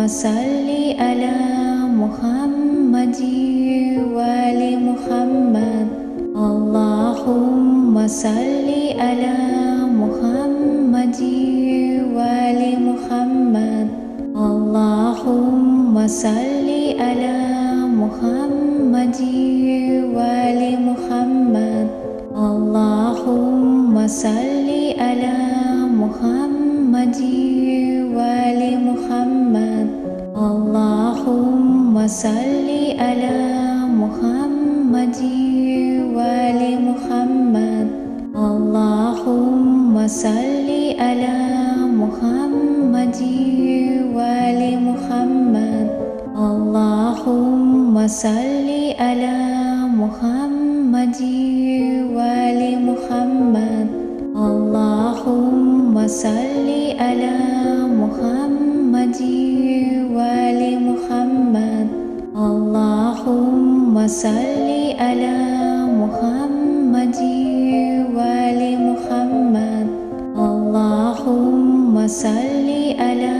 salli ala Muhammadin wa ali Muhammad. Allahumma salli ala Muhammadin wa ali Muhammad. Allahumma salli ala Muhammadin wa ali Muhammad. Allahumma salli ala Muhammadin wa ali Muhammad. Allahumma salli ala Muhammadin wa ali Muhammad. Allahumma salli ala Muhammadin wa ali Muhammad. Allahumma salli ala Muhammadin wa ali Muhammad. Allahumma salli ala Muhammadin wa ali Muhammad. Allahumma salli ala Muhammadin wa ali Muhammad. Allahumma salli ala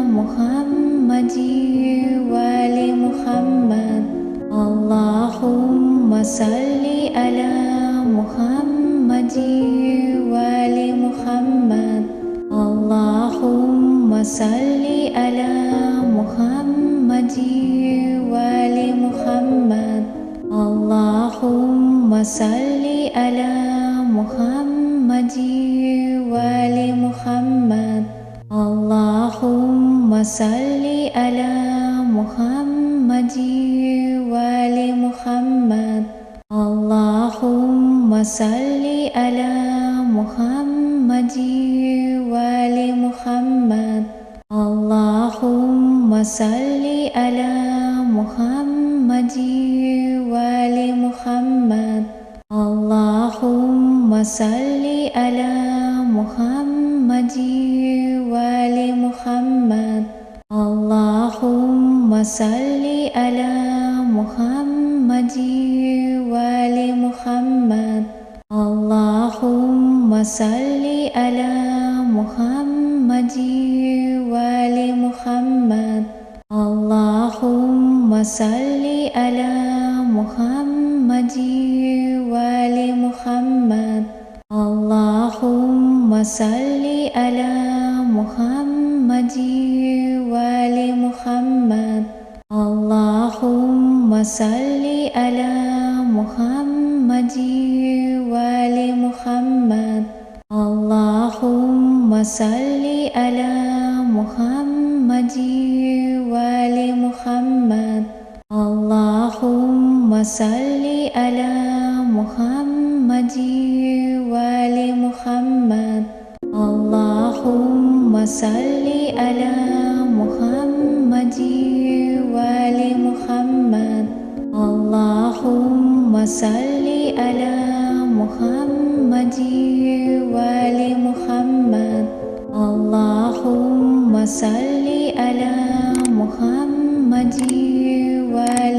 Muhammadin wa ali Muhammad. Allahumma salli ala Muhammadin wa ali Muhammad. Allahumma salli ala Muhammadin wa ali Muhammad. Allahumma salli ala Muhammadin wa ali Muhammad. Allahumma salli ala Muhammadin wa ali Muhammad. Allahumma salli ala Muhammadin wa ali Muhammad. Allahumma salli ala Muhammadin wa ali Muhammad. Allahumma salli ala Muhammadin wa ali Muhammad. Allahumma salli ala Muhammadin wa ali Muhammad. Allahumma salli ala Muhammadin wa ali Muhammad. Allahumma salli ala Muhammadin wa ali Muhammad. Allahumma salli ala Muhammadin wa ali Muhammad. Allahumma salli ala Muhammadin wa ali Muhammad. Allahumma salli ala Muhammadin wa ali Muhammad. Allahumma salli ala Muhammadin wa ali Muhammad. Allahumma salli ala Muhammadin wa ali Muhammad. Allahumma salli ala Muhammadin wa ali Muhammad. Allahumma salli ala Muhammadin wa ali